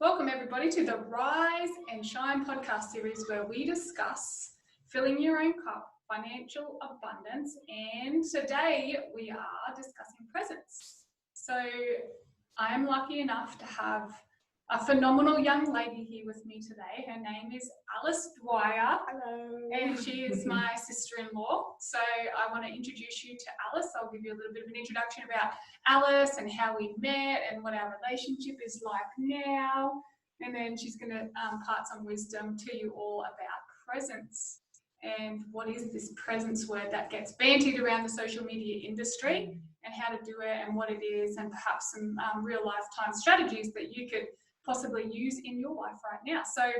Welcome everybody to the Rise and Shine podcast series where we discuss filling your own cup, financial abundance, and today we are discussing presents. So I am lucky enough to have a phenomenal young lady here with me today. Her name is ℚ𝔼𝕼𝕼. Hello. And she is my sister-in-law. So I want to introduce you to Alice. I'll give you a little bit of an introduction about Alice and how we met and what our relationship is like now. And then she's going to impart some wisdom to you all about presents. And what is this presents word that gets bandied around the social media industry and how to do it and what it is and perhaps some real lifetime strategies that you could possibly use in your life right now. So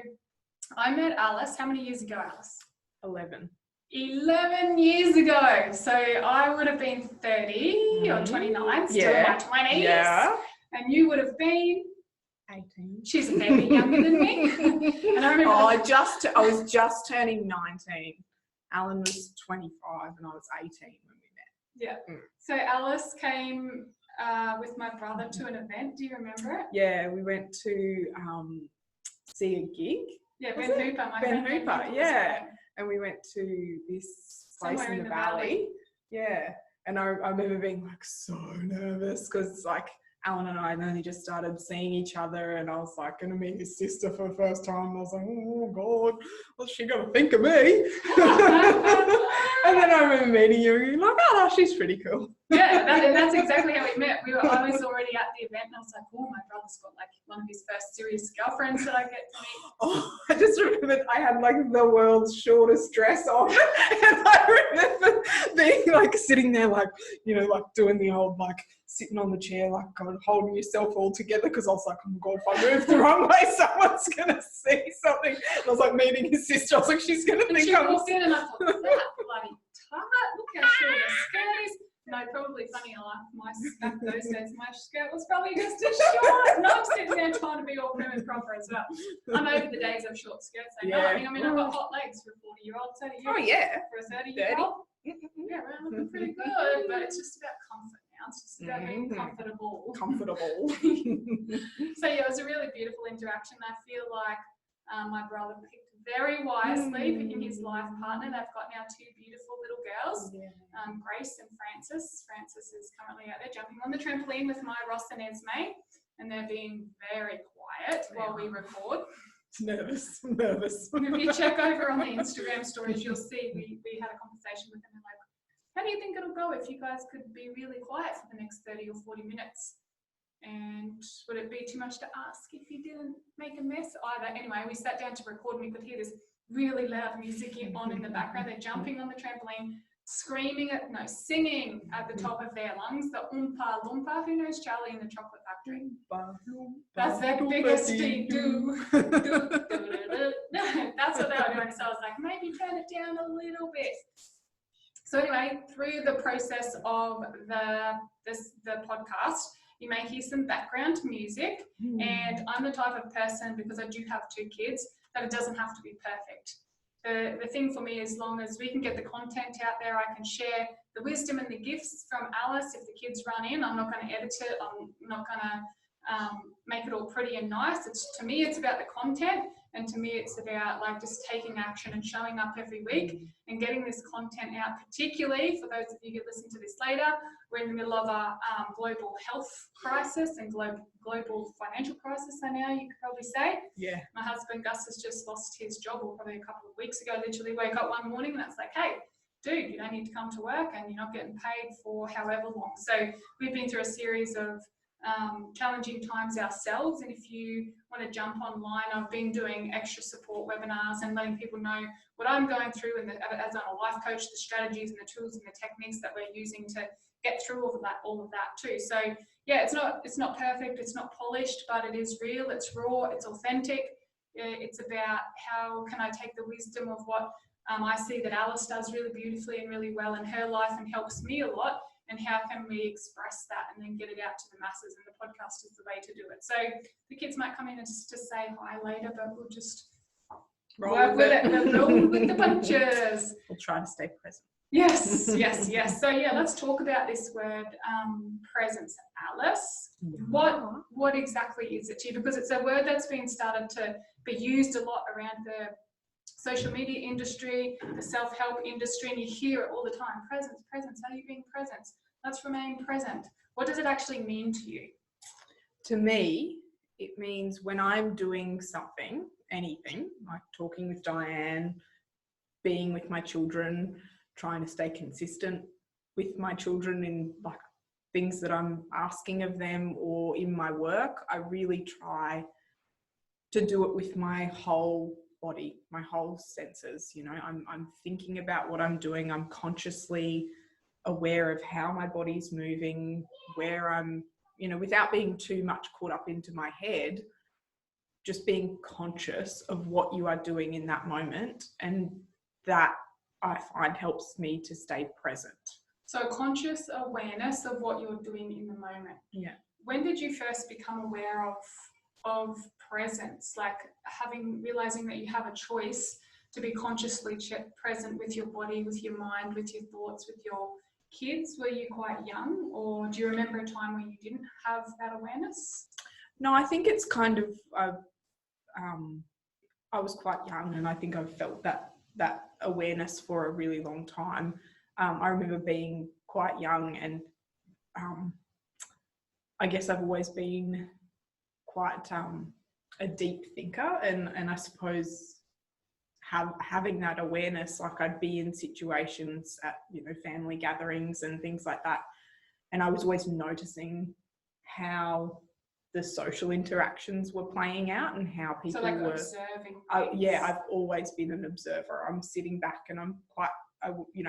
I met Alice, how many years ago, Alice? 11. 11 years ago. So I would have been 30 or 29, still in my 20s. Yeah. And you would have been 18. She's a fair bit younger than me. And I remember I was just turning 19. Alan was 25 and I was 18 when we met. Yeah. So Alice came with my brother to an event. Do you remember it? Yeah, we went to see a gig. Yeah, Ben Hooper. My Ben friend Hooper, yeah. And we went to this place somewhere in the valley. Yeah. And I remember being like so nervous because like Alan and I had only just started seeing each other and I was like going to meet his sister for the first time. I was like, oh God, what's she going to think of me? And then I remember meeting you and you're like, oh, she's pretty cool. Yeah, that's exactly how we met. I was already at the event and I was like, oh, my brother's got like one of his first serious girlfriends that I get to meet. Oh, I just remembered I had like the world's shortest dress on. And I remember being like sitting there like, you know, like doing the old like sitting on the chair, like kind of holding yourself all together because I was like, oh my God, if I move the wrong way, someone's going to see something. And I was like meeting his sister. I was like, she's going to think she I'm... walked in and I thought, that bloody tart, look how short her skirt is. No, probably funny enough, back those days, my skirt was probably just as short. And I'm sitting there trying to be all prim and proper as well. I'm over the days of short skirts. I mean, I've got hot legs for a 40-year-old. So do you? Oh, yeah. For a 30-year-old? Yeah, we're looking pretty good. But it's just about comfort now. It's just about being comfortable. Comfortable. So, yeah, it was a really beautiful interaction. I feel like my brother picked very wisely picking his life partner. They've got now two beautiful little girls, Grace and Frances. Frances is currently out there jumping on the trampoline with my Ross and Esme, and they're being very quiet while we record. Nervous. If you check over on the Instagram stories, you'll see we had a conversation with them and like, how do you think it'll go if you guys could be really quiet for the next 30 or 40 minutes? And would it be too much to ask if you didn't make a mess either? Anyway, we sat down to record and we could hear this really loud music on in the background. They're jumping on the trampoline, singing at the top of their lungs, the Oompa Loompa. Who knows Charlie and the Chocolate Factory? That's their biggest do. That's what they were doing. So I was like, maybe turn it down a little bit. So anyway, through the process of the podcast, you may hear some background music, and I'm the type of person, because I do have two kids, that it doesn't have to be perfect. The thing for me, as long as we can get the content out there, I can share the wisdom and the gifts from Alice. If the kids run in, I'm not going to edit it. I'm not going to make it all pretty and nice. To me, it's about the content, and to me, it's about like just taking action and showing up every week and getting this content out, particularly for those of you who listen to this later. We're in the middle of a global health crisis and global financial crisis, I know you could probably say. Yeah. My husband Gus has just lost his job, or probably a couple of weeks ago, literally woke up one morning and it's like, hey, dude, you don't need to come to work and you're not getting paid for however long. So we've been through a series of challenging times ourselves, and if you want to jump online, I've been doing extra support webinars and letting people know what I'm going through, and as I'm a life coach, the strategies and the tools and the techniques that we're using to get through all of that too. So yeah, it's not perfect, it's not polished, but it is real, it's raw, it's authentic. It's about how can I take the wisdom of what I see that Alice does really beautifully and really well in her life and helps me a lot, and how can we express that and then get it out to the masses, and the podcast is the way to do it. So the kids might come in and just say hi later, but we'll just roll with it. We'll roll with the punches. We'll try to stay present. Yes, yes, yes. So yeah, let's talk about this word presence, Alice. What exactly is it to you? Because it's a word that's been started to be used a lot around the social media industry, the self-help industry, and you hear it all the time. Presence, presence, how are you being present? Let's remain present. What does it actually mean to you? To me, it means when I'm doing something, anything, like talking with Diane, being with my children, trying to stay consistent with my children in like things that I'm asking of them, or in my work, I really try to do it with my whole body, my whole senses. You know, I'm thinking about what I'm doing. I'm consciously aware of how my body's moving, where I'm, you know, without being too much caught up into my head, just being conscious of what you are doing in that moment. And that I find helps me to stay present. So conscious awareness of what you're doing in the moment. Yeah. When did you first become aware of presence, like realizing that you have a choice to be consciously present with your body, with your mind, with your thoughts, with your kids? Were you quite young, or do you remember a time where you didn't have that awareness? No, I think it's kind of, I was quite young, and I think I've felt that awareness for a really long time. I remember being quite young, and I guess I've always been quite a deep thinker, and I suppose having that awareness, like I'd be in situations at, you know, family gatherings and things like that, and I was always noticing how the social interactions were playing out and how people were observing. Yeah, I've always been an observer. I'm sitting back, and I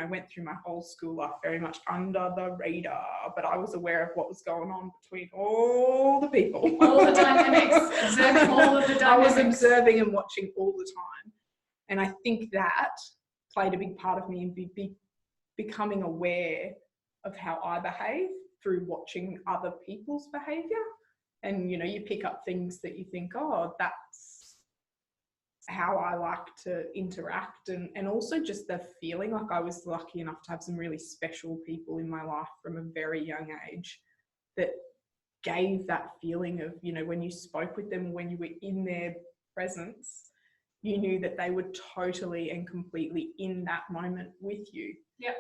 went through my whole school life very much under the radar, but I was aware of what was going on between all the people. All the dynamics, observing all of the dynamics. I was observing and watching all the time. And I think that played a big part of me in becoming aware of how I behave through watching other people's behaviour. And, you know, you pick up things that you think, oh, that's how I like to interact. And also just the feeling, like I was lucky enough to have some really special people in my life from a very young age that gave that feeling of, you know, when you spoke with them, when you were in their presence, you knew that they were totally and completely in that moment with you. Yeah.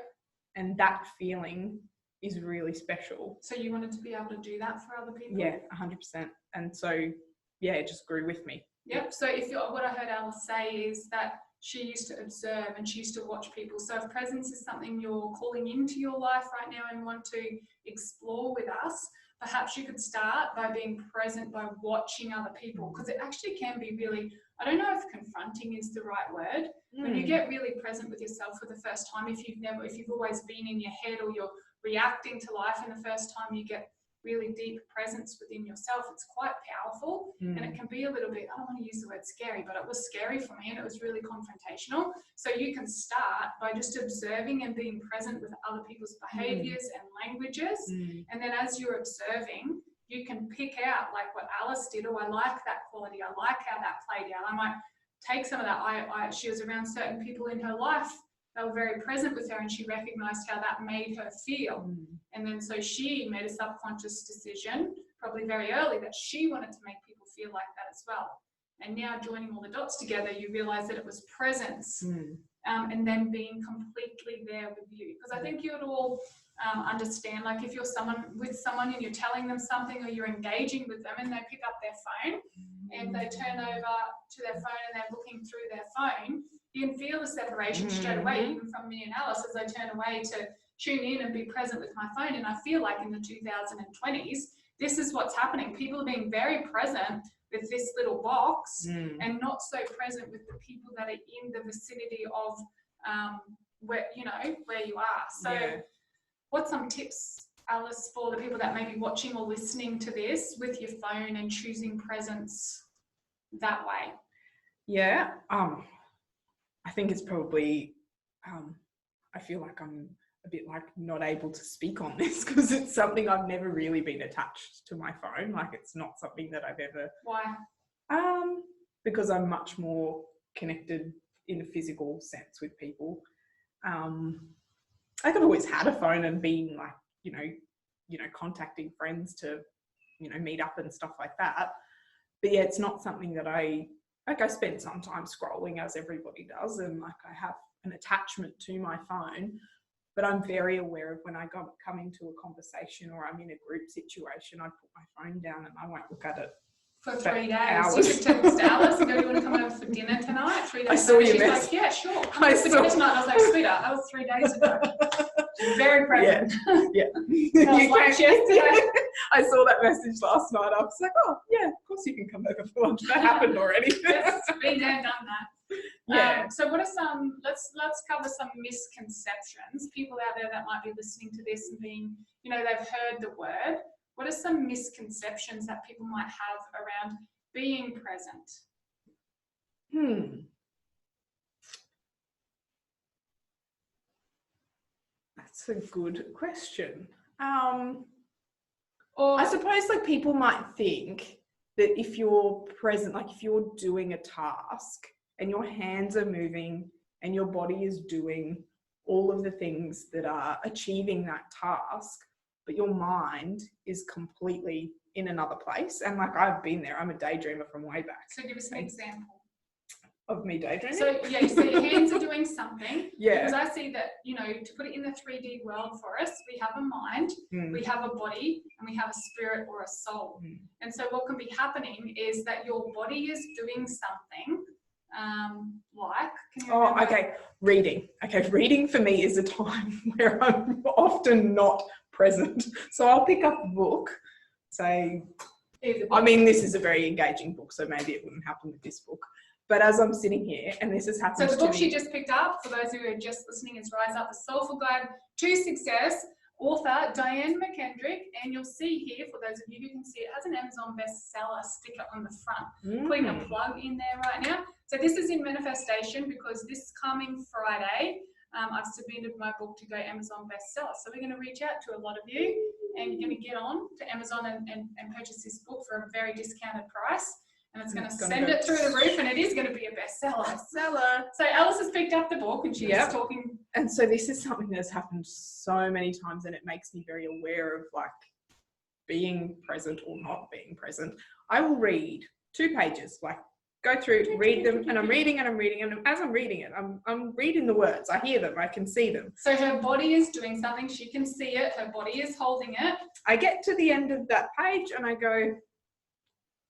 And that feeling is really special. So you wanted to be able to do that for other people? Yeah, 100%. And so, yeah, it just grew with me. Yep. So what I heard Alice say is that she used to observe and she used to watch people. So if presence is something you're calling into your life right now and want to explore with us, perhaps you could start by being present by watching other people, because it actually can be really, I don't know if confronting is the right word. When you get really present with yourself for the first time, if you've always been in your head, or you're reacting to life in the first time you get really deep presence within yourself, it's quite powerful. And it can be a little bit, I don't want to use the word scary, but it was scary for me, and it was really confrontational. So you can start by just observing and being present with other people's behaviors and languages. And then as you're observing, you can pick out, like what Alice did, oh, I like that quality, I like how that played out. I might take some of that. She was around certain people in her life, they were very present with her, and she recognized how that made her feel. And then so she made a subconscious decision, probably very early, that she wanted to make people feel like that as well. And now joining all the dots together, you realize that it was presence, and then being completely there with you. Because I think you would all understand, like if you're with someone and you're telling them something, or you're engaging with them and they pick up their phone and they turn over to their phone and they're looking through their phone, you can feel the separation straight away, even from me and Alice, as I turn away to tune in and be present with my phone. And I feel like in the 2020s, this is what's happening. People are being very present with this little box and not so present with the people that are in the vicinity of where you are. So what's some tips, Alice, for the people that may be watching or listening to this with your phone and choosing presence that way? Yeah, I think it's probably, I feel like I'm a bit like not able to speak on this, because it's something I've never really been attached to my phone. Like it's not something that I've ever. Why? Because I'm much more connected in a physical sense with people. I've always had a phone and been like, contacting friends to, meet up and stuff like that. But yeah, it's not something that I spend some time scrolling, as everybody does, and like I have an attachment to my phone, but I'm very aware of when I come into a conversation or I'm in a group situation, I put my phone down and I won't look at it for 3 days. Hours. You could text Alice and go, "You want to come over for dinner tonight?" 3 days I saw later, your she's mess. like, "Yeah, sure. Come over for dinner tonight." I was like, "Sweetheart, that was 3 days ago." She's very present. Yeah. I was like, yesterday. I saw that message last night. I was like, oh yeah, of course you can come over for lunch. That happened already. Yes, been there, done that. Yeah. So what are some? Let's cover some misconceptions. People out there that might be listening to this and being, they've heard the word. What are some misconceptions that people might have around being present? That's a good question. Or I suppose like people might think that if you're present, like if you're doing a task and your hands are moving and your body is doing all of the things that are achieving that task, but your mind is completely in another place. And like I've been there, I'm a daydreamer from way back. So give us an example. Of me daydreaming? So yeah, so your hands are doing something. Yeah. Because I see that, to put it in the 3D world for us, we have a mind, we have a body, and we have a spirit or a soul. And so what can be happening is that your body is doing something reading. Okay, reading for me is a time where I'm often not present. So I'll pick up a book, say, I mean, this is a very engaging book, so maybe it wouldn't happen with this book. But as I'm sitting here, and this has happened to me. So the book she just picked up, for those who are just listening, is Rise Up, The Soulful Guide to Success, author DWYER, and you'll see here, for those of you who can see, it has an Amazon bestseller sticker on the front. Putting a plug in there right now. So this is in manifestation because this coming Friday, I've submitted my book to go Amazon bestseller. So we're going to reach out to a lot of you, and you're going to get on to Amazon and purchase this book for a very discounted price. And it's going to send it through the roof, and it is going to be a bestseller. So Alice has picked up the book, and she's talking. And so this is something that's happened so many times, and it makes me very aware of like being present or not being present. I will read 2 pages, like go through, read them, and I'm reading, and as I'm reading it, I'm reading the words. I hear them, I can see them. So her body is doing something. She can see it. Her body is holding it. I get to the end of that page, and I go,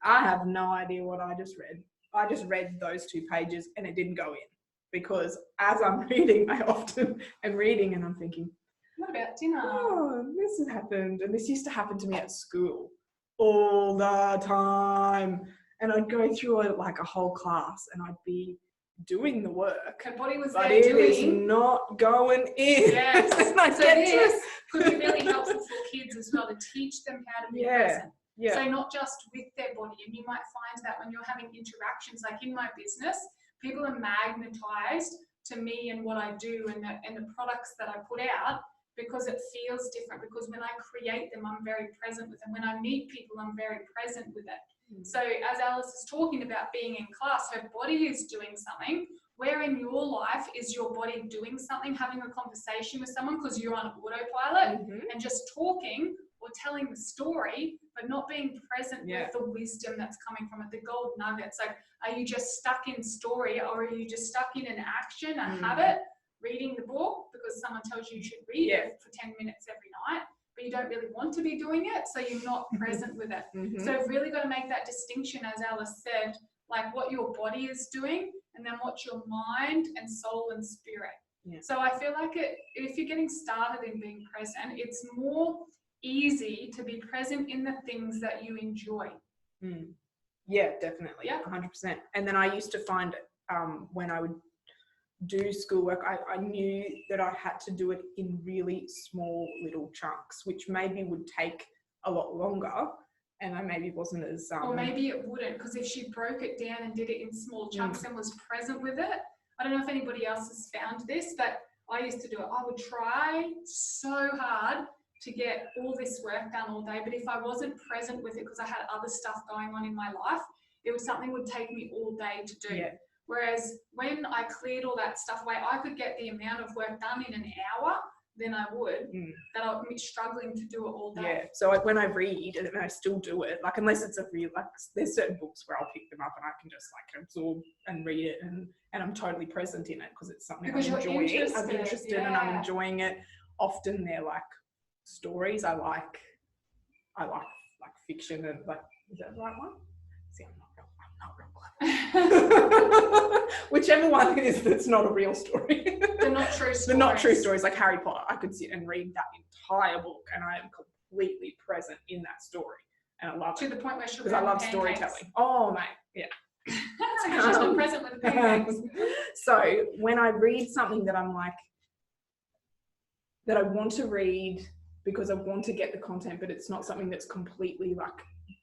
I have no idea what I just read. I just read those 2 pages and it didn't go in, because as I'm reading, I often am reading and I'm thinking, what about dinner? Oh, this has happened. And this used to happen to me at school all the time. And I'd go through like a whole class and I'd be doing the work. Her body was but there it doing. is not going in. Yes. So this could be really helpful for kids as well, to teach them how to be present. Yeah. So not just with their body, and you might find that when you're having interactions, like in my business, people are magnetized to me and what I do and the products that I put out, because it feels different, because when I create them, I'm very present with them. When I meet people, I'm very present with it. So as Alice is talking about being in class, her body is doing something. Where in your life is your body doing something, having a conversation with someone because you're on autopilot and just talking or telling the story, but not being present with the wisdom that's coming from it, the gold nuggets. Like, are you just stuck in story, or are you just stuck in an action, a habit, reading the book because someone tells you should read it for 10 minutes every night, but you don't really want to be doing it, so you're not present with it. So you've really got to make that distinction, as Alice said, like what your body is doing and then what your mind and soul and spirit. So I feel like if you're getting started in being present, it's more easy to be present in the things that you enjoy. Yeah, definitely. 100%. And then I used to find when I would do schoolwork, I knew that I had to do it in really small little chunks, which maybe would take a lot longer, and I maybe wasn't as or maybe it wouldn't, because if she broke it down and did it in small chunks and was present with it. I don't know if anybody else has found this, but I used to do it. I would try so hard to get all this work done all day, but if I wasn't present with it because I had other stuff going on in my life, it was something would take me all day to do. Whereas when I cleared all that stuff away, I could get the amount of work done in an hour than I would, that I'm struggling to do it all day. Yeah. So like when I read, and I still do it, like unless it's a real, like there's certain books where I'll pick them up and I can just like absorb and read it, and I'm totally present in it because it's something Because I'm enjoying. I'm interested and I'm yeah. enjoying it. Often they're like stories. I like fiction, and like, is that the right one? See, I'm not real clever. Whichever one it is that's not a real story. The not true stories. The not true stories, like Harry Potter. I could sit and read that entire book and I am completely present in that story. And I love it. To the point where she'll because I love storytelling. Oh, mate, yeah. She's not present with the pancakes. So when I read something that I'm like, that I want to read because I want to get the content, but it's not something that's completely like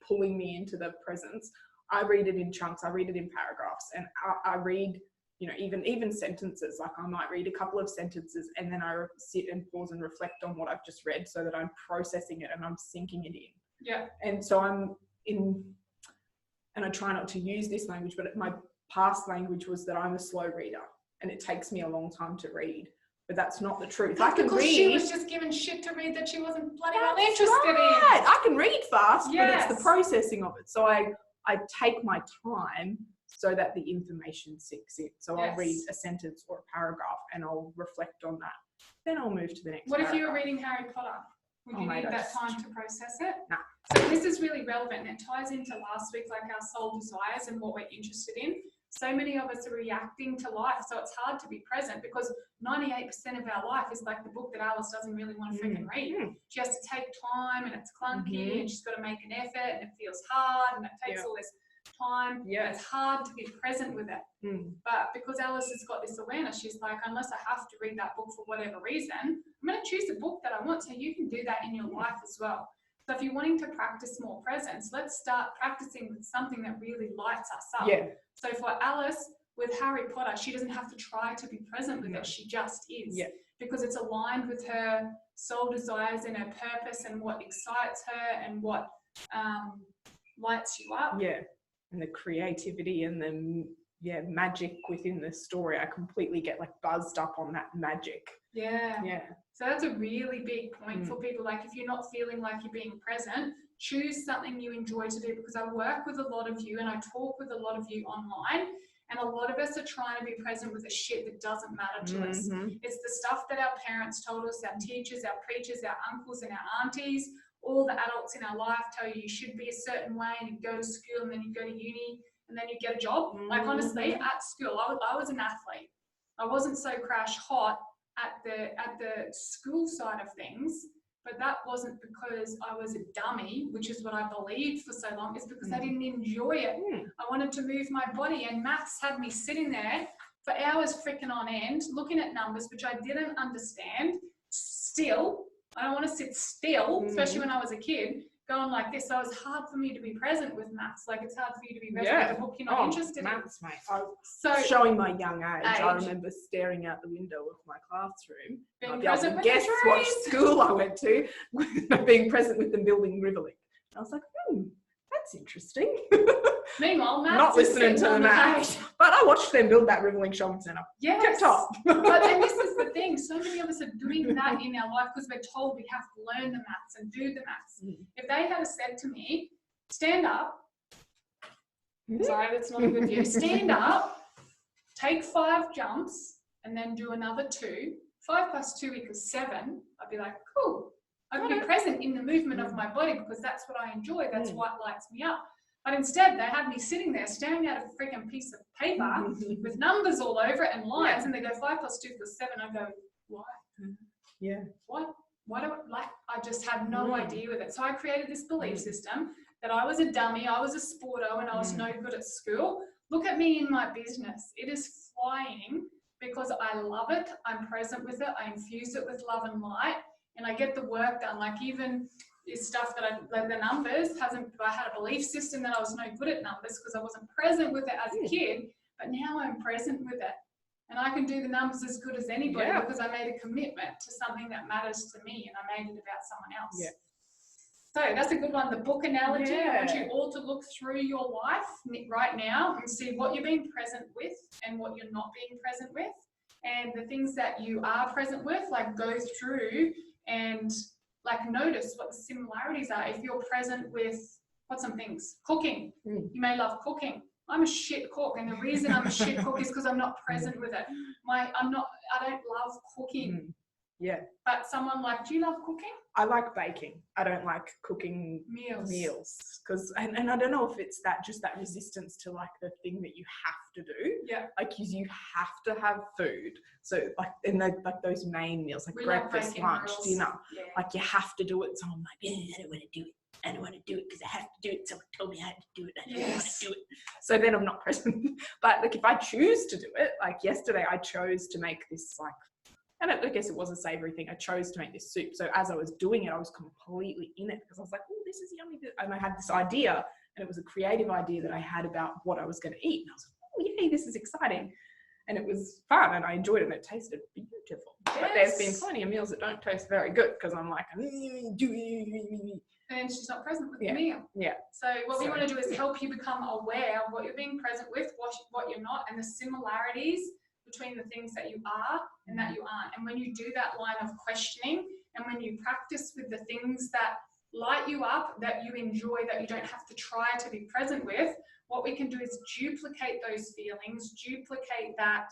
pulling me into the presence, I read it in chunks. I read it in paragraphs, and I read, you know, even sentences. Like I might read a couple of sentences and then I sit and pause and reflect on what I've just read so that I'm processing it and I'm sinking it in. Yeah. And so I'm in, and I try not to use this language, but my past language was that I'm a slow reader and it takes me a long time to read. But that's not the truth. That's I can because read. She was just given shit to read that she wasn't bloody well interested in. I can read fast, yes. but it's the processing of it. So I take my time so that the information sinks in. So yes. I'll read a sentence or a paragraph and I'll reflect on that. Then I'll move to the next What paragraph. if you were reading Harry Potter? Would you need that time to process it? No. So this is really relevant, and it ties into last week, like our soul desires and what we're interested in. So many of us are reacting to life, so it's hard to be present because 98% of our life is like the book that Alice doesn't really want to freaking read. She has to take time, and it's clunky, and she's got to make an effort, and it feels hard, and it takes all this time. Yeah. It's hard to be present with it. But because Alice has got this awareness, she's like, unless I have to read that book for whatever reason, I'm going to choose a book that I want. So you can do that in your life as well. So if you're wanting to practice more presence, let's start practicing with something that really lights us up. Yeah. So for Alice, with Harry Potter, she doesn't have to try to be present with it. She just is. Yeah. Because it's aligned with her soul desires and her purpose and what excites her and what lights you up. Yeah. And the creativity and the magic within the story. I completely get like buzzed up on that magic. Yeah. Yeah. So that's a really big point for people. Like if you're not feeling like you're being present, choose something you enjoy to do, because I work with a lot of you and I talk with a lot of you online, and a lot of us are trying to be present with the shit that doesn't matter to us. It's the stuff that our parents told us, our teachers, our preachers, our uncles and our aunties, all the adults in our life tell you should be a certain way, and you go to school and then you go to uni and then you get a job. Like honestly, at school, I was an athlete. I wasn't so crash hot at the school side of things, but that wasn't because I was a dummy, which is what I believed for so long. It's because I didn't enjoy it. I wanted to move my body, and maths had me sitting there for hours freaking on end, looking at numbers, which I didn't understand. Still, I don't want to sit still, especially when I was a kid, going like this. So it was hard for me to be present with maths. Like it's hard for you to be present with a book you're not interested maths, in. Mate. So showing my young age, I remember staring out the window of my classroom. Being present with guess the trees. what school I went to, being present with them building Riverlink. I was like, that's interesting. Meanwhile, maths not listening to the maths, but I watched them build that Riverlink shopping centre. Yes. Tip top. But then this is the thing, so many of us are doing that in our life because we're told we have to learn the maths and do the maths. If they had said to me, stand up, sorry, that's not a good view, stand up, take 5 jumps, and then do another 2, 5 plus 2 equals 7, I'd be like, cool. I'd be present in the movement of my body because that's what I enjoy, that's what lights me up. But instead, they had me sitting there staring at a freaking piece of paper with numbers all over it and lines, and they go 5 plus 2 equals 7. I go, why? Yeah. What? Why do I just had no idea with it. So I created this belief system that I was a dummy, I was a sporto, and I was no good at school. Look at me in my business. It is flying because I love it. I'm present with it. I infuse it with love and light, and I get the work done. Like even is stuff that like the numbers I had a belief system that I was no good at numbers because I wasn't present with it as a kid, but now I'm present with it and I can do the numbers as good as anybody because I made a commitment to something that matters to me and I made it about someone else. So that's a good one, the book analogy. I want you all to look through your life right now and see what you're being present with and what you're not being present with, And the things that you are present with, like go through and like notice what the similarities are. If you're present with, what's some things? Cooking. You may love cooking. I'm a shit cook, and the reason I'm a shit cook is because I'm not present with it. I don't love cooking. Yeah. But someone like, do you love cooking? I like baking. I don't like cooking meals. Because, and I don't know if it's just that resistance to like the thing that you have to do. Yeah. Like you have to have food. So like in like those main meals, like we breakfast, lunch, dinner, yeah. like you have to do it. So I'm like, I don't want to do it. I don't want to do it because I have to do it. Someone told me I had to do it. I don't want to do it. So then I'm not present. But like if I choose to do it, like yesterday I chose to make this like, and I guess it was a savoury thing. I chose to make this soup. So as I was doing it, I was completely in it because I was like, oh, this is yummy. And I had this idea, and it was a creative idea that I had about what I was going to eat. And I was like, oh, yay, this is exciting. And it was fun, and I enjoyed it, and it tasted beautiful. Yes. But there's been plenty of meals that don't taste very good because I'm like, and she's not present with the meal. Yeah. So what we want to do is help you become aware of what you're being present with, what you're not, and the similarities between the things that you are and that you aren't. And when you do that line of questioning, and when you practice with the things that light you up, that you enjoy, that you don't have to try to be present with, what we can do is duplicate those feelings, duplicate that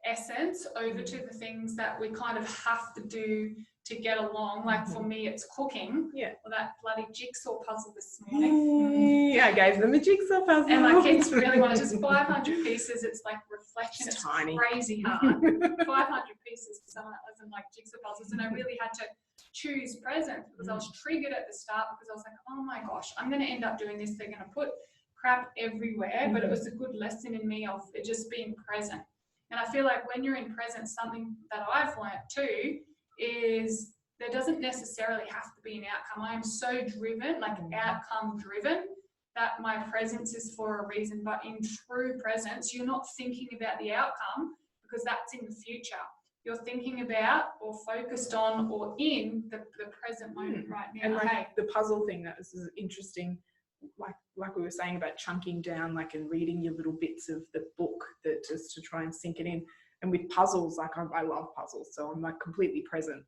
essence over to the things that we kind of have to do to get along. Like for me, it's cooking. Yeah. Or that bloody jigsaw puzzle this morning. Yeah, I gave them a jigsaw puzzle. And my kids really want just 500 pieces. It's like reflection. It's tiny. Crazy hard. 500 pieces for someone that doesn't like jigsaw puzzles. And I really had to choose present because I was triggered at the start because I was like, oh my gosh, I'm going to end up doing this. They're going to put crap everywhere. But it was a good lesson in me of it just being present. And I feel like when you're in presence, something that I've learned too is there doesn't necessarily have to be an outcome. I am so driven, like outcome driven, that my presence is for a reason. But in true presence, you're not thinking about the outcome because that's in the future. You're thinking about or focused on or in the present moment right now. And like the puzzle thing, that is interesting. Like we were saying about chunking down, like, and reading your little bits of the book that just to try and sink it in. And with puzzles, like I love puzzles, so I'm like completely present.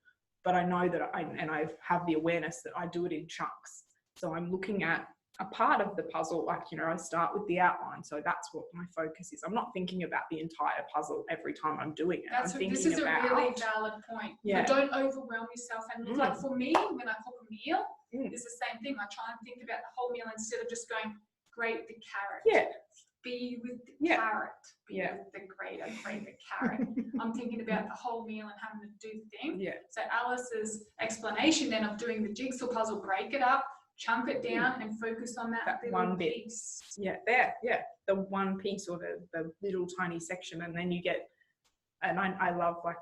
But I know that I have the awareness that I do it in chunks. So I'm looking at a part of the puzzle, like, you know, I start with the outline. So that's what my focus is. I'm not thinking about the entire puzzle every time I'm doing it. This is a really valid point. Yeah. But don't overwhelm yourself. And like for me, when I cook a meal, it's the same thing. I try and think about the whole meal instead of just going, grate the carrot. Yeah. Be with the carrot. Be with the grater, grate the carrot. I'm thinking about the whole meal and having to do the thing. Yeah. So Alice's explanation then of doing the jigsaw puzzle, break it up, chunk it down and focus on that one bit. Piece. Yeah, the one piece or the little tiny section, and then you get, and I love like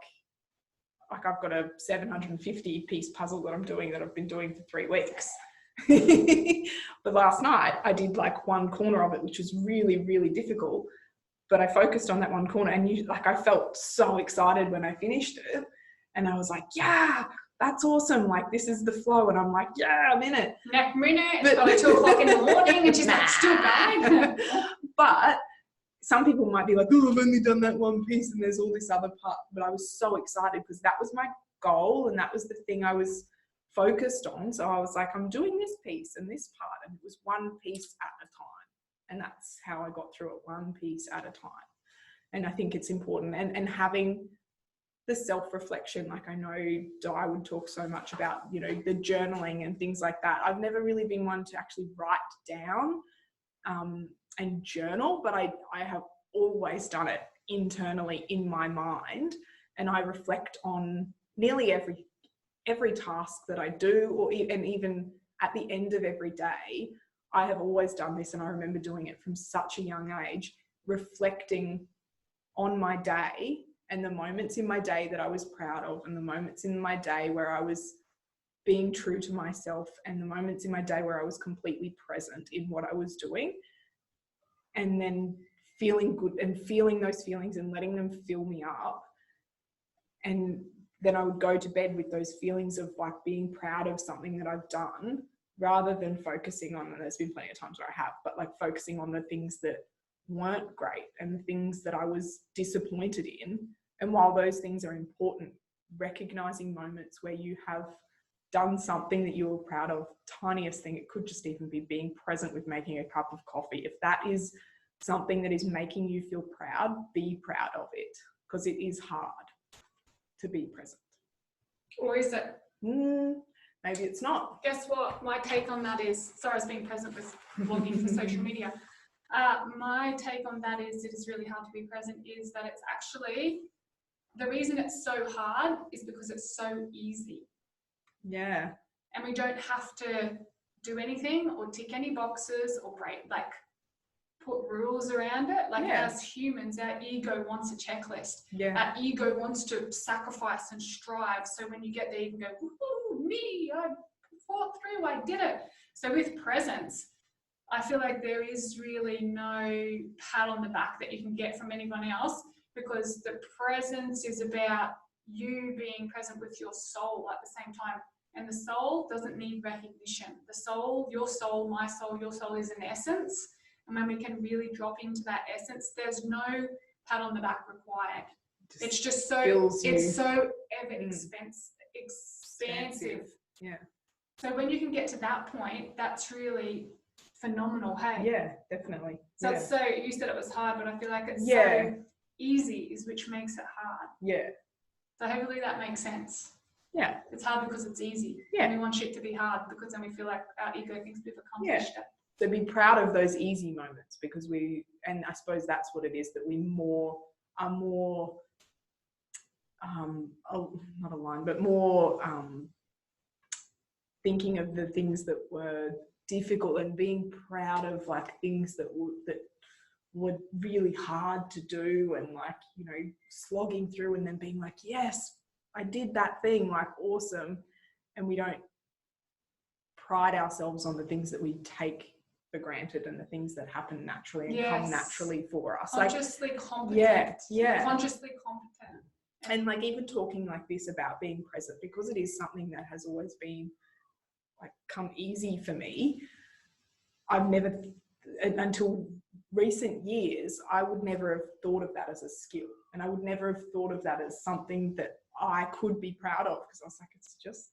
I've got a 750 piece puzzle that I'm doing that I've been doing for 3 weeks. But last night I did like one corner of it, which was really, really difficult, but I focused on that one corner, and I felt so excited when I finished it, and I was like, yeah, that's awesome. Like, this is the flow. And I'm like, yeah, I'm in it. Next minute, it's probably 2 o'clock in the morning and she's like, still going. But some people might be like, oh, I've only done that one piece and there's all this other part. But I was so excited because that was my goal and that was the thing I was focused on. So I was like, I'm doing this piece and this part. And it was one piece at a time. And that's how I got through it, one piece at a time. And I think it's important. And having the self-reflection, like I know Di would talk so much about, you know, the journaling and things like that. I've never really been one to actually write down and journal, but I have always done it internally in my mind, and I reflect on nearly every task that I do, and even at the end of every day. I have always done this, and I remember doing it from such a young age, reflecting on my day and the moments in my day that I was proud of, and the moments in my day where I was being true to myself, and the moments in my day where I was completely present in what I was doing, and then feeling good and feeling those feelings and letting them fill me up. And then I would go to bed with those feelings of like being proud of something that I've done, rather than focusing on, and there's been plenty of times where I have, but like focusing on the things that weren't great and the things that I was disappointed in, And while those things are important, recognizing moments where you have done something that you were proud of, tiniest thing, it could just even be being present with making a cup of coffee. If that is something that is making you feel proud, be proud of it, because it is hard to be present. Or is it? Maybe it's not. Guess what? My take on that is, sorry, I was being present with blogging for social media. My take on that is it is really hard to be present, is that it's actually, the reason it's so hard is because it's so easy. Yeah. And we don't have to do anything or tick any boxes or put rules around it. As humans, our ego wants a checklist. Yeah. Our ego wants to sacrifice and strive. So when you get there, you can go, woohoo, me, I fought through, I did it. So with presence, I feel like there is really no pat on the back that you can get from anyone else, because the presence is about you being present with your soul at the same time. And the soul doesn't need recognition. The soul, your soul, my soul, your soul is an essence. And when we can really drop into that essence, there's no pat on the back required. It's just so, it's so ever expansive. Yeah. So when you can get to that point, that's really phenomenal, hey? Yeah, definitely. So it's so, you said it was hard, but I feel like it's so easy is which makes it hard. Yeah. So hopefully that makes sense. Yeah. It's hard because it's easy. Yeah. And we want shit to be hard because then we feel like our ego thinks we've accomplished it. So be proud of those easy moments, because and I suppose that's what it is, that we are more not aligned, but more thinking of the things that were difficult and being proud of things that were really hard to do, and slogging through and then being like, yes, I did that thing, awesome. And we don't pride ourselves on the things that we take for granted and the things that happen naturally and come naturally for us. Consciously competent. Yeah. Consciously competent. And even talking like this about being present, because it is something that has always been come easy for me. I've never, until recent years, I would never have thought of that as a skill. And I would never have thought of that as something that I could be proud of, because I was like, it's just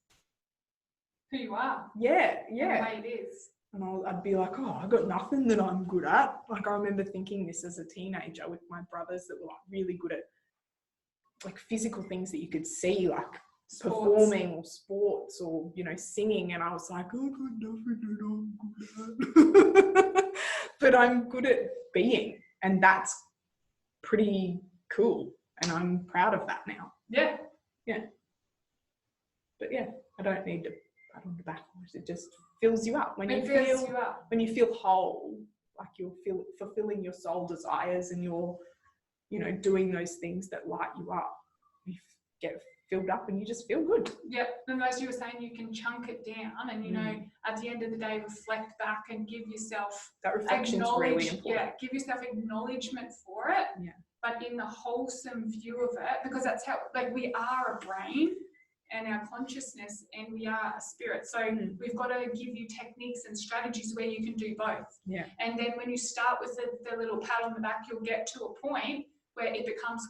who you are. Yeah. The way it is. And I'd be like, oh, I got nothing that I'm good at. I remember thinking this as a teenager with my brothers that were really good at physical things that you could see, sports. Performing or sports or, singing. And I was like, oh, I got nothing that I'm good at. But I'm good at being. And that's pretty cool. And I'm proud of that now. Yeah. Yeah. But I don't need to pat on the back. It just fills you up. When you feel whole, you're fulfilling your soul desires, and you're, doing those things that light you up. You get filled up and you just feel good. Yeah, and as you were saying, you can chunk it down and, at the end of the day, reflect back and give yourself that reflection is really important. Yeah, give yourself acknowledgement for it. Yeah. But in the wholesome view of it, because that's how, we are a brain and our consciousness, and we are a spirit. So we've got to give you techniques and strategies where you can do both. Yeah. And then when you start with the little pat on the back, you'll get to a point where it becomes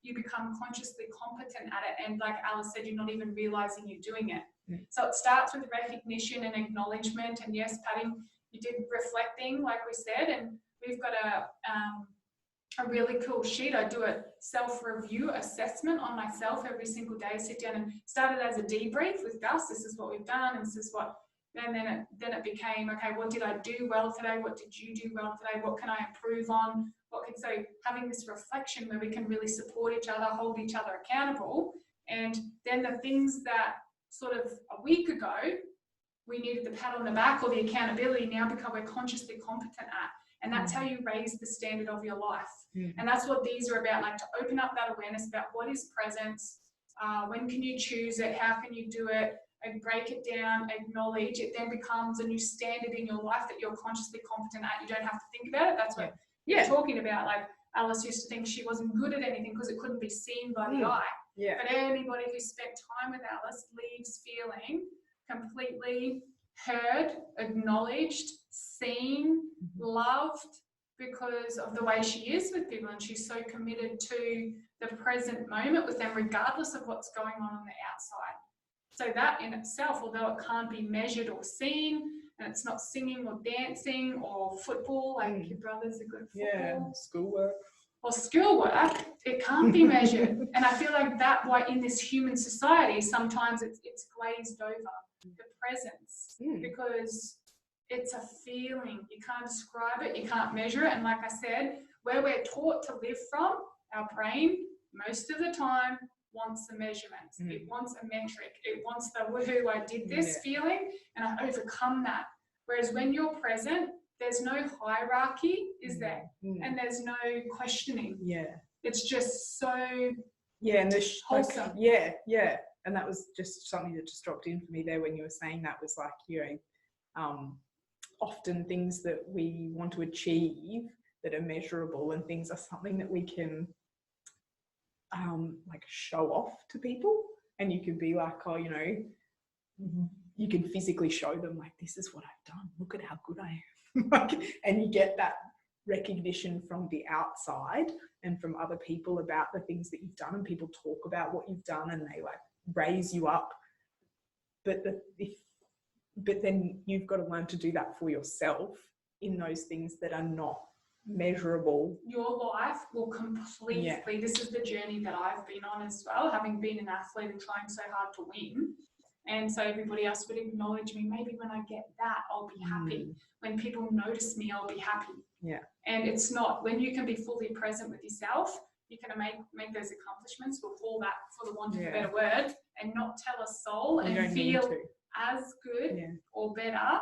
you become consciously competent at it. And like Alice said, you're not even realizing you're doing it. Mm. So it starts with recognition and acknowledgement, and yes, patting, you did reflecting, like we said, and we've got a really cool sheet. I do a self-review assessment on myself every single day. I sit down and started as a debrief with Gus. This is what we've done, and this is what, and then it became, okay, what did I do well today? What did you do well today? What can I improve on? So having this reflection where we can really support each other, hold each other accountable. And then the things that sort of a week ago, we needed the pat on the back or the accountability, now become we're consciously competent at. And that's how you raise the standard of your life. Mm. And that's what these are about, to open up that awareness about what is presence, when can you choose it, how can you do it, and break it down, acknowledge it, then becomes a new standard in your life that you're consciously competent at. You don't have to think about it. That's what you're talking about. Alice used to think she wasn't good at anything because it couldn't be seen by the eye. Yeah. But anybody who spent time with Alice leaves feeling completely heard, acknowledged, seen, loved, because of the way she is with people, and she's so committed to the present moment with them, regardless of what's going on the outside. So that in itself, although it can't be measured or seen, and it's not singing or dancing or football, like your brothers are good at football. Schoolwork. Or schoolwork, it can't be measured. And I feel like that why in this human society, sometimes it's glazed over, the presence, because it's a feeling. You can't describe it, you can't measure it. And like I said, where we're taught to live from, our brain, most of the time, wants the measurements. It wants a metric. It wants the woohoo, I did this feeling, and I overcome that. Whereas when you're present, there's no hierarchy, is there? And there's no questioning. Yeah. It's just so and wholesome. And that was just something that just dropped in for me there when you were saying that, was like, you know, often things that we want to achieve that are measurable and things are something that we can like show off to people, and you can be like, oh, you know, you can physically show them like, this is what I've done, look at how good I am. Like, and you get that recognition from the outside and from other people about the things that you've done, and people talk about what you've done and they like raise you up, but then you've got to learn to do that for yourself in those things that are not measurable. Your life will completely, this is the journey that I've been on as well, having been an athlete and trying so hard to win. And so everybody else would acknowledge me. Maybe when I get that, I'll be happy. When people notice me, I'll be happy. Yeah. And it's not, when you can be fully present with yourself, you can make those accomplishments, we'll call that, for the want of a better word, and not tell a soul and feel as good or better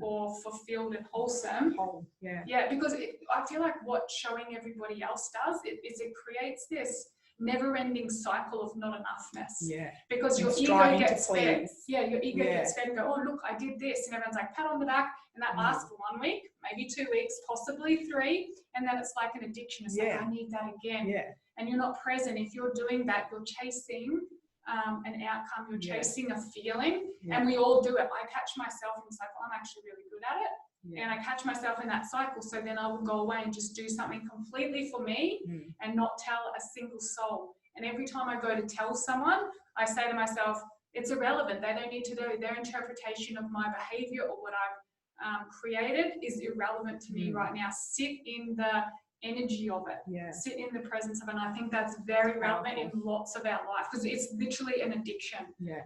or fulfilled and wholesome. Because I feel like what showing everybody else does is it creates this never-ending cycle of not enoughness. Because your ego gets fed. Your ego gets fed and go, oh look, I did this, and everyone's like, pat on the back, and that lasts for 1 week, maybe 2 weeks, possibly 3, and then it's like an addiction. It's like, I need that again. And you're not present. If you're doing that, you're chasing an outcome, you're chasing a feeling, and we all do it. I catch myself in the cycle. I'm actually really good at it. And I catch myself in that cycle, so then I will go away and just do something completely for me and not tell a single soul. And every time I go to tell someone, I say to myself, it's irrelevant. They don't need to know. Their interpretation of my behavior or what I've created is irrelevant to me right now. Sit in the energy of it. Sit in the presence of it. And I think that's very relevant in lots of our life, because it's literally an addiction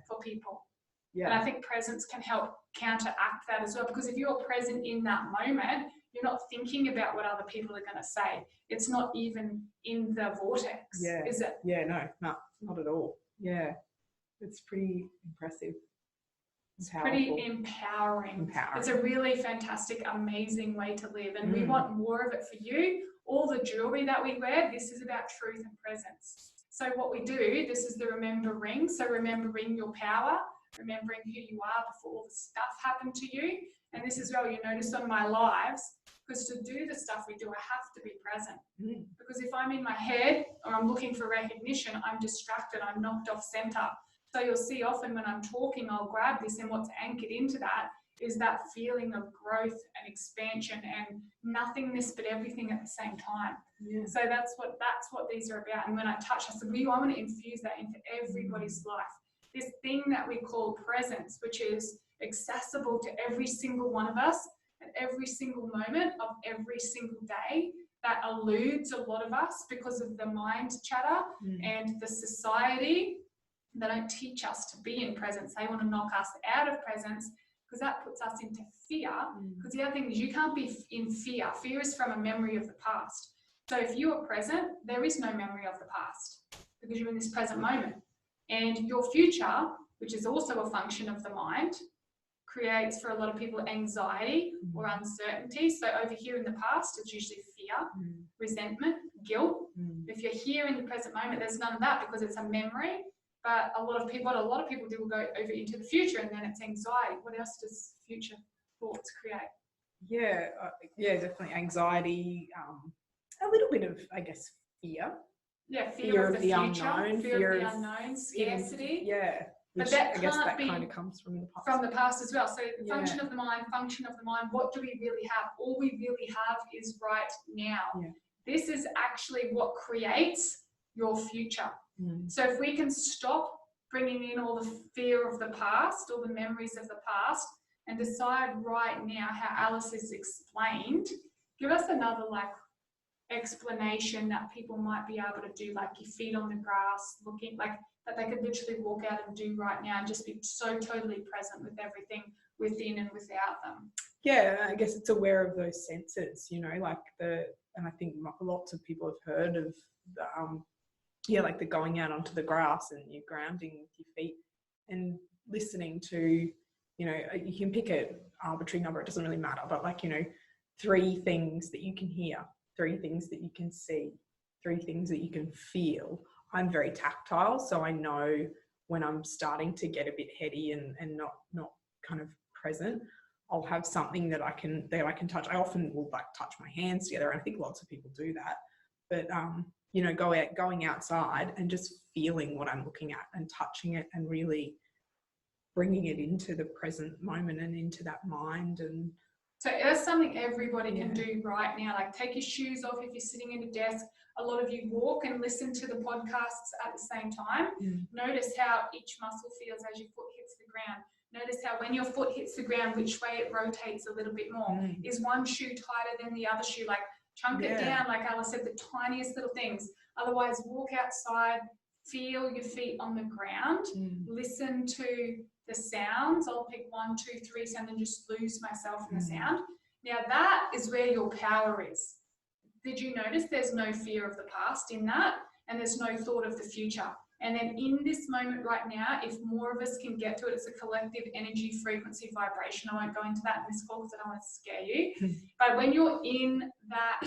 for people. And I think presence can help counteract that as well, because if you're present in that moment, you're not thinking about what other people are going to say. It's not even in the vortex, is it? No, not at all. It's pretty impressive. It's pretty empowering. It's a really fantastic, amazing way to live, and we want more of it for you. All the jewelry that we wear, this is about truth and presence. So what we do, this is the remember ring. So remembering your power, remembering who you are before all the stuff happened to you. And this is where you notice on my lives, because to do the stuff we do, I have to be present. Because if I'm in my head or I'm looking for recognition, I'm distracted, I'm knocked off center. So you'll see often when I'm talking, I'll grab this, and what's anchored into that is that feeling of growth and expansion and nothingness but everything at the same time. So that's what these are about. And when I touch, I said, I want to infuse that into everybody's life. This thing that we call presence, which is accessible to every single one of us at every single moment of every single day, that eludes a lot of us because of the mind chatter and the society. They don't teach us to be in presence. They want to knock us out of presence, because that puts us into fear. Because the other thing is, you can't be in fear. Fear is from a memory of the past. So if you are present, there is no memory of the past, because you're in this present moment. And your future, which is also a function of the mind, creates for a lot of people anxiety or uncertainty. So over here in the past, it's usually fear, resentment, guilt. If you're here in the present moment, there's none of that, because it's a memory. But what a lot of people do will go over into the future, and then it's anxiety. What else does future thoughts create? Definitely anxiety. A little bit of, I guess, fear. Fear of the future, unknown, fear of the unknown, scarcity. But Which that I guess can't that be kind of comes from the past. from the past as well. So the Yeah. function of the mind, what do we really have? All we really have is right now. Yeah. This is actually what creates your future. Mm. So if we can stop bringing in all the fear of the past, all the memories of the past, and decide right now how Alice has explained, give us another explanation that people might be able to do, like your feet on the grass, looking like that they could literally walk out and do right now and just be so totally present with everything within and without them. Yeah, I guess it's aware of those senses, and I think lots of people have heard of the, like the going out onto the grass and you're grounding with your feet and listening to, you can pick an arbitrary number, it doesn't really matter, but 3 things that you can hear, 3 things that you can see, 3 things that you can feel. I'm very tactile, so I know when I'm starting to get a bit heady and not kind of present. I'll have something that I can touch. I often will touch my hands together, and I think lots of people do that. But going outside and just feeling what I'm looking at and touching it and really bringing it into the present moment and into that mind. And so that's something everybody can do right now. Like take your shoes off if you're sitting at a desk. A lot of you walk and listen to the podcasts at the same time. Notice how each muscle feels as your foot hits the ground. Notice how when your foot hits the ground, which way it rotates a little bit more. Is one shoe tighter than the other shoe? Like chunk it down, like Alice said, the tiniest little things. Otherwise, walk outside, feel your feet on the ground, listen to the sounds. I'll pick 1, 2, 3 sounds and just lose myself in the sound. Now that is where your power is. Did you notice there's no fear of the past in that? And there's no thought of the future. And then in this moment right now, if more of us can get to it, it's a collective energy, frequency, vibration. I won't go into that in this call because I don't want to scare you. But when you're in that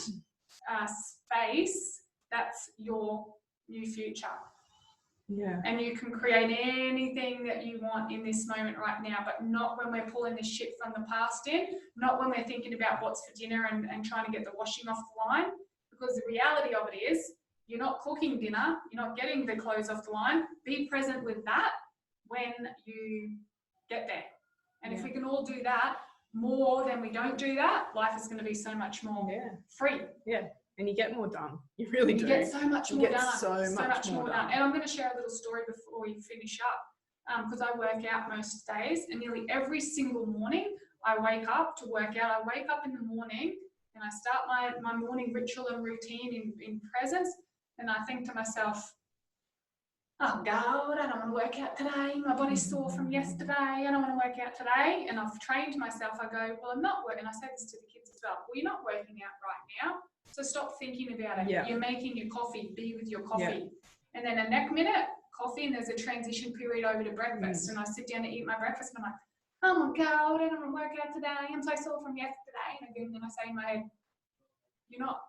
space, that's your new future. Yeah. And you can create anything that you want in this moment right now, but not when we're pulling the shit from the past in, not when we're thinking about what's for dinner and trying to get the washing off the line. Because the reality of it is, you're not cooking dinner, you're not getting the clothes off the line. Be present with that when you get there. And if we can all do that more than we don't do that, life is going to be so much more free. Yeah. And you get more done. You really do. You get so much more done. So much more done. And I'm going to share a little story before we finish up, because I work out most days, and nearly every single morning I wake up to work out. I wake up in the morning and I start my morning ritual and routine in presence, and I think to myself, oh God, I don't want to work out today. My body's sore from yesterday. I don't want to work out today. And I've trained myself. I go, well, I'm not working. I say this to the kids as well. Well, you're not working out right now. So stop thinking about it. You're making your coffee, be with your coffee. And then the next minute, coffee, and there's a transition period over to breakfast. And I sit down to eat my breakfast and I'm like, oh my God, I don't want to work out today. I'm so sore from yesterday. And then I say in my head, you're not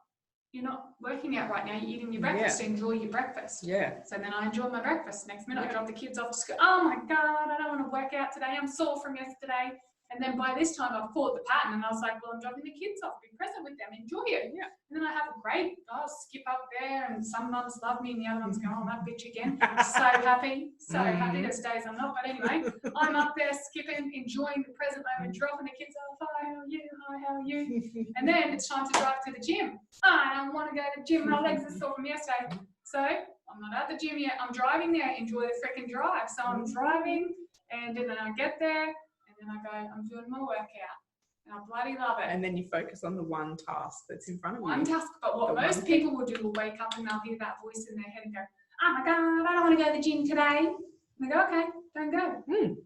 working out right now. You're eating your breakfast. Enjoy your breakfast. So then I enjoy my breakfast. Next minute, I drop the kids off to school. Oh my God, I don't want to work out today. I'm sore from yesterday. And then by this time, I've caught the pattern, and I was like, well, I'm dropping the kids off. Be present with them. Enjoy it. And then I have a great, skip up there, and some mums love me, and the other ones go, oh, that bitch again. So happy. So happy. There's days I'm not. But anyway, I'm up there skipping, enjoying the present moment, dropping the kids off. Hi, how are you? Hi, how are you? And then it's time to drive to the gym. I don't want to go to the gym. My legs are sore from yesterday. So I'm not at the gym yet. I'm driving there. Enjoy the freaking drive. So I'm driving, and then I get there. And I go, I'm doing my workout, and I bloody love it. And then you focus on the one task that's in front of you. One task, but what most people will do will wake up and they'll hear that voice in their head and go, oh my God, I don't want to go to the gym today. And they go, okay, don't go.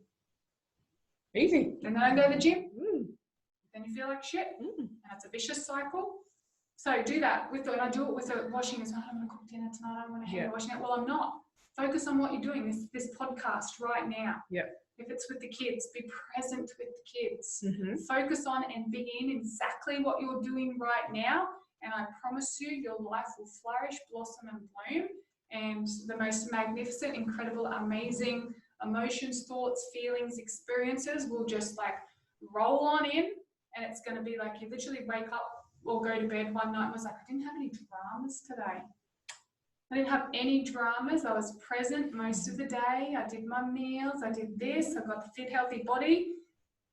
Easy. Then they don't go to the gym. Then you feel like shit. And it's a vicious cycle. So do that. And I do it with the washing as well. I don't want to cook dinner tonight. I don't want to hang the washing out. Well, I'm not. Focus on what you're doing, this podcast right now. If it's with the kids, be present with the kids. Focus on and be in exactly what you're doing right now. And I promise you, your life will flourish, blossom, and bloom. And the most magnificent, incredible, amazing emotions, thoughts, feelings, experiences will just roll on in. And it's going to be like you literally wake up or go to bed one night and was like, I didn't have any dramas today. I didn't have any dramas. I was present most of the day. I did my meals. I did this. I got the fit, healthy body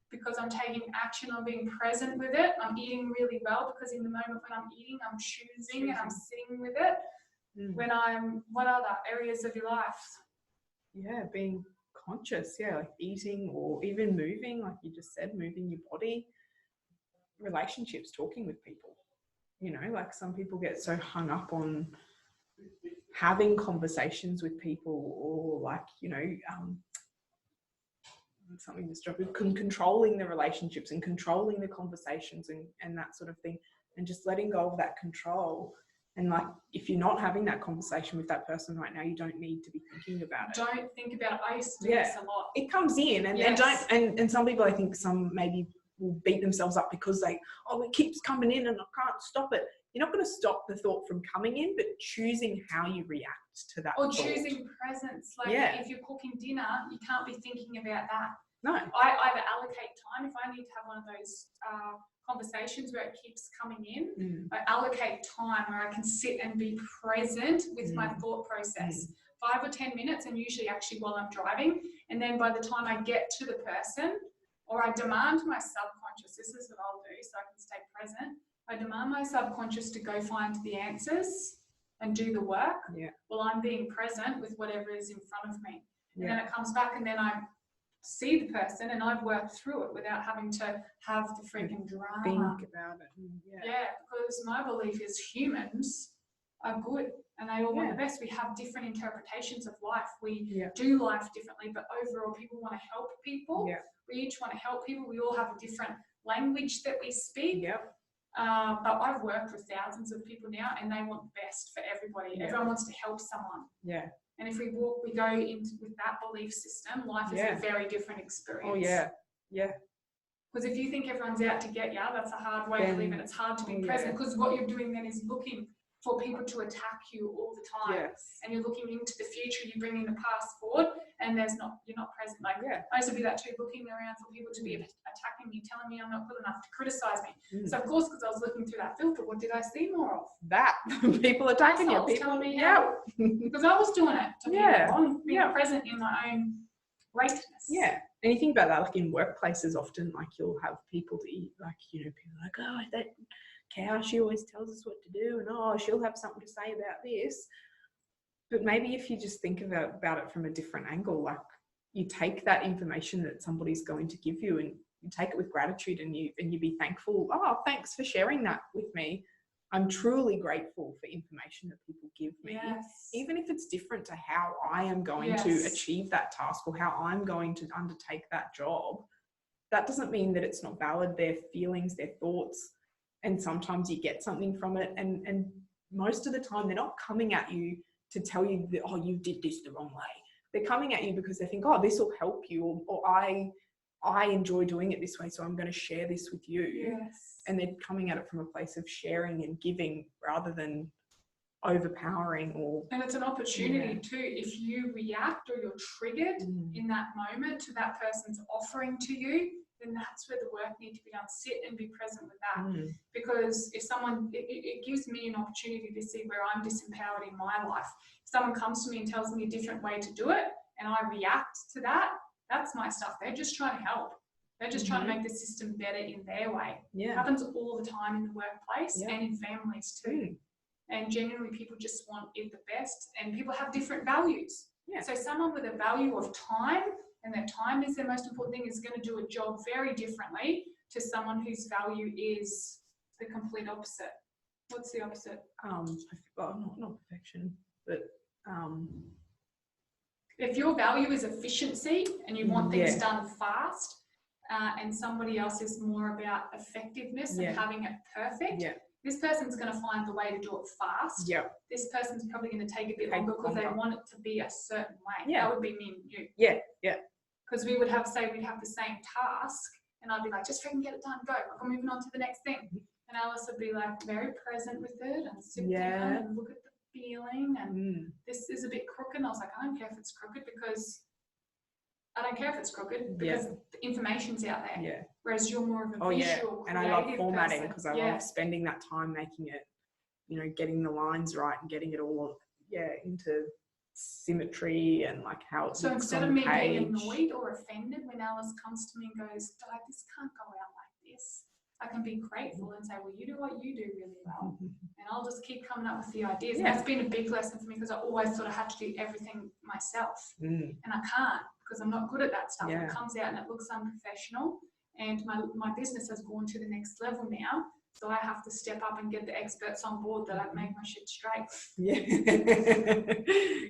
because I'm taking action. I'm being present with it. I'm eating really well because in the moment when I'm eating, I'm choosing and I'm sitting with it. When I'm, what other areas of your life? Yeah, being conscious. Yeah, like eating or even moving, like you just said, moving your body. Relationships, talking with people. You know, like some people get so hung up on having conversations with people, or like, you know, something destructive, controlling the relationships and controlling the conversations and that sort of thing, and just letting go of that control. And like, if you're not having that conversation with that person right now, you don't need to be thinking about it. Don't think about it. I used to do this a lot. It comes in and some people, I think some maybe will beat themselves up because it keeps coming in and I can't stop it. You're not going to stop the thought from coming in, but choosing how you react to that or thought. Choosing presence. Like if you're cooking dinner, you can't be thinking about that. No. I either allocate time. If I need to have one of those conversations where it keeps coming in, I allocate time where I can sit and be present with my thought process. 5 or 10 minutes, and usually actually while I'm driving. And then by the time I get to the person, or I demand my subconscious, this is what I'll do so I can stay present. I demand my subconscious to go find the answers and do the work while I'm being present with whatever is in front of me. And then it comes back, and then I see the person and I've worked through it without having to have the freaking drama. Think about it. Because my belief is humans are good and they all want the best. We have different interpretations of life. We do life differently, but overall people want to help people. We each want to help people. We all have a different language that we speak. But I've worked with thousands of people now and they want the best for everybody. Everyone wants to help someone. And if we go into with that belief system, life is a very different experience. Because if you think everyone's out to get you, that's a hard way to live, and it's hard to be present, because what you're doing then is looking for people to attack you all the time. And you're looking into the future, you bring in the past forward, and you're not present. Like I used to be that too, looking around for people to be attacking me, telling me I'm not good enough, to criticize me. So of course, because I was looking through that filter, what did I see more of? That people attacking you, people telling me because I was doing it to be wrong, being present in my own greatness. And you think about that, like in workplaces, often like you'll have people to eat, like, you know, people are like, oh, that cow, she always tells us what to do, and oh, she'll have something to say about this. But maybe if you just think about it from a different angle, like you take that information that somebody's going to give you and you take it with gratitude, and you be thankful. Oh, thanks for sharing that with me. I'm truly grateful for information that people give me, even if it's different to how I am going to achieve that task or how I'm going to undertake that job. That doesn't mean that it's not valid. Their feelings, their thoughts, and sometimes you get something from it. And most of the time, they're not coming at you to tell you that, oh, you did this the wrong way. They're coming at you because they think, oh, this will help you, or I enjoy doing it this way, so I'm going to share this with you. And they're coming at it from a place of sharing and giving rather than overpowering. And it's an opportunity too. If you react or you're triggered in that moment to that person's offering to you, then that's where the work needs to be done. Sit and be present with that. Because if someone, it gives me an opportunity to see where I'm disempowered in my life. If someone comes to me and tells me a different way to do it and I react to that, that's my stuff. They're just trying to help. They're just trying to make the system better in their way. It happens all the time in the workplace and in families too. And genuinely people just want it the best, and people have different values. So someone with a value of time, and their time is their most important thing, is going to do a job very differently to someone whose value is the complete opposite. What's the opposite? Not perfection, but if your value is efficiency and you want things done fast, and somebody else is more about effectiveness and having it perfect, this person's going to find the way to do it fast. This person's probably going to take a bit longer because they want it to be a certain way. That would be me and you. Because we would have the same task, and I'd be like, just freaking get it done, go. Like, I'm moving on to the next thing. And Alice would be like very present with it and sit down and look at the feeling. And this is a bit crooked. And I was like, I don't care if it's crooked because the information's out there. Whereas you're more of a visual, and I love formatting because I love spending that time making it, you know, getting the lines right and getting it all into symmetry and like how it So looks instead on of me page. being annoyed or offended when Alice comes to me and goes, Di, this can't go out like this, I can be grateful and say, well, you do what you do really well. And I'll just keep coming up with the ideas. And that's been a big lesson for me because I always thought I had to do everything myself. And I can't because I'm not good at that stuff. It comes out and it looks unprofessional. And my business has gone to the next level now. So I have to step up and get the experts on board that I make my shit straight.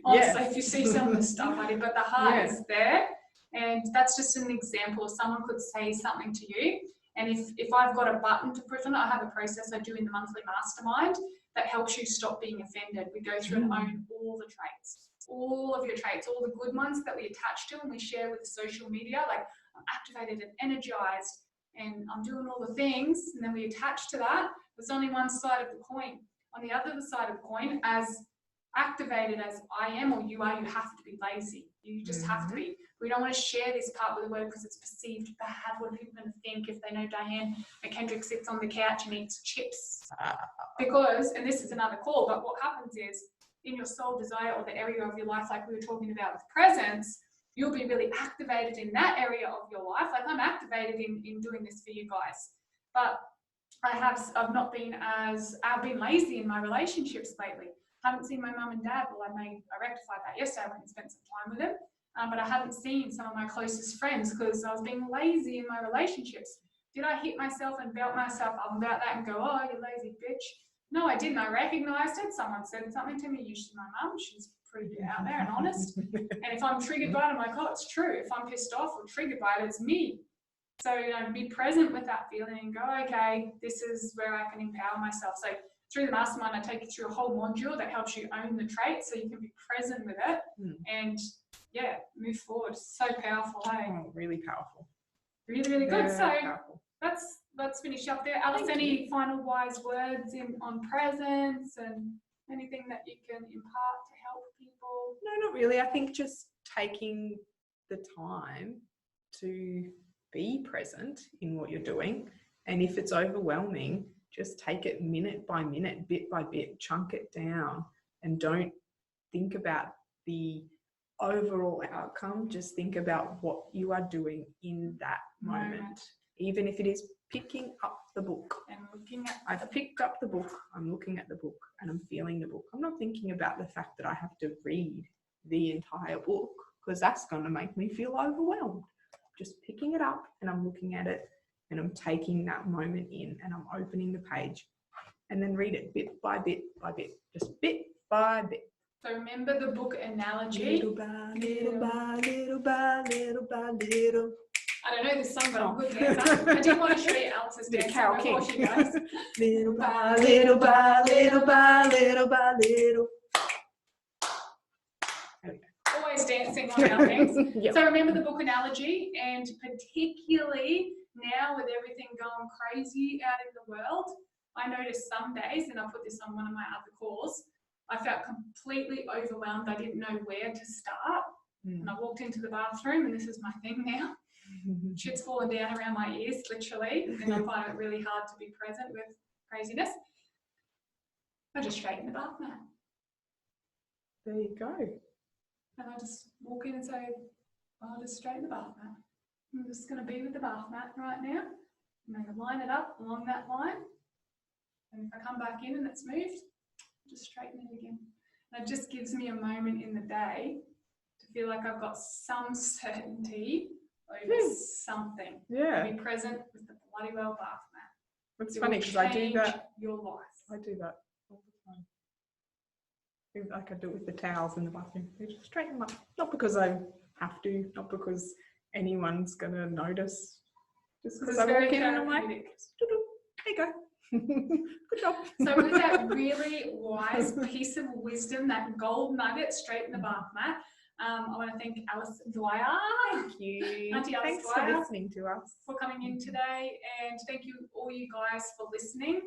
Honestly, if you see some of the stuff I do, but the heart is there. And that's just an example of someone could say something to you. And if I've got a button to put on it, I have a process I do in the monthly mastermind that helps you stop being offended. We go through and own all the traits, all of your traits, all the good ones that we attach to and we share with the social media. Like I'm activated and energized and I'm doing all the things. And then we attach to that. There's only one side of the coin. On the other side of the coin, as activated as I am or you are, you have to be lazy. You just have to be. We don't want to share this part with the world because it's perceived bad. What are people going to think if they know Diane McKendrick sits on the couch and eats chips? Because, and this is another call, but what happens is in your soul desire or the area of your life, like we were talking about with presence, you'll be really activated in that area of your life. Like I'm activated in doing this for you guys, but I've been lazy in my relationships lately. I haven't seen my mum and dad. Well, I rectified that yesterday. I went and spent some time with them. But I hadn't seen some of my closest friends because I was being lazy in my relationships. Did I hit myself and belt myself up about that and go, oh, you lazy bitch? No, I didn't. I recognized it. Someone said something to me, usually my mum. She's pretty out there and honest. And if I'm triggered by it, I'm like, oh, it's true. If I'm pissed off or triggered by it, it's me. So, be present with that feeling and go, okay, this is where I can empower myself. So through the mastermind, I take you through a whole module that helps you own the traits so you can be present with it and move forward. So powerful, hey? Oh, really powerful. Really, really good. So powerful. let's finish up there. Alice, any final wise words on presence and anything that you can impart to help people? No, not really. I think just taking the time to be present in what you're doing. And if it's overwhelming, just take it minute by minute, bit by bit, chunk it down and don't think about the overall outcome. Just think about what you are doing in that moment. Even if it is picking up the book. And looking at I've picked up the book, I'm looking at the book and I'm feeling the book. I'm not thinking about the fact that I have to read the entire book because that's going to make me feel overwhelmed. Just picking it up and I'm looking at it and I'm taking that moment in and I'm opening the page and then read it bit by bit by bit, just bit by bit. So remember the book analogy. Little by little by little by little by little. I don't know this song, but I'm a good dancer. I didn't want to show you Alice's dance before she goes. Little by little by little by little by little. Always dancing on our things. Yep. So remember the book analogy, and particularly now with everything going crazy out in the world, I noticed some days, and I put this on one of my other calls, I felt completely overwhelmed. I didn't know where to start. And I walked into the bathroom, and this is my thing now. Shit's falling down around my ears, literally, and I find it really hard to be present with craziness. I just straighten the bath mat. There you go. And I just walk in and say, I'll just straighten the bath mat. I'm just going to be with the bath mat right now. I'm going to line it up along that line. And if I come back in and it's moved, just straighten it again. And it just gives me a moment in the day to feel like I've got some certainty over something. Yeah. Be present with the bloody well bath mat. It's funny because I do that. Your life. I do that all the time. Like I do it with the towels in the bathroom. I just straighten them up. Not because I have to, not because anyone's going to notice. Just because I walk in and I'm like, there you go. Good job. So with that really wise piece of wisdom, that gold nugget, straighten the bath mat, I want to thank Alice DWYER. Thank you. Auntie Alice Thanks DWYER for listening to us. for coming in today, and thank you all you guys for listening.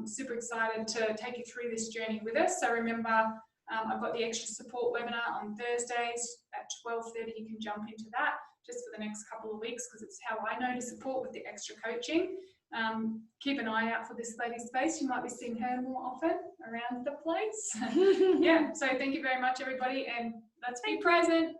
Super excited to take you through this journey with us. So remember, I've got the extra support webinar on Thursdays at 12:30. You can jump into that just for the next couple of weeks because it's how I know to support with the extra coaching. Keep an eye out for this lady's space. You might be seeing her more often around the place. Yeah, so thank you very much, everybody, and let's be present.